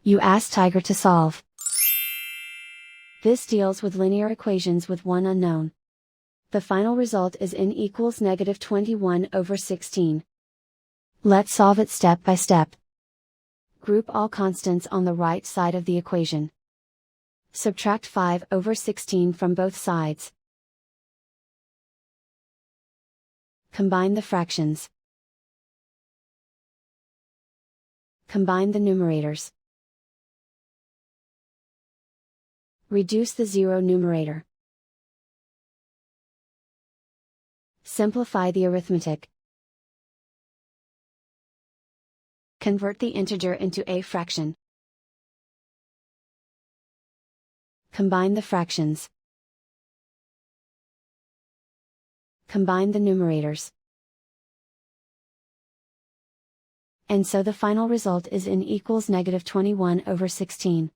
You ask Tiger to solve. This deals with linear equations with one unknown. The final result is n equals -21/16. Let's solve it step by step. Group all constants on the right side of the equation. Subtract 5/16 from both sides. Combine the fractions. Combine the numerators. Reduce the zero numerator. Simplify the arithmetic. Convert the integer into a fraction. Combine the fractions. Combine the numerators. And so the final result is n equals -21/16.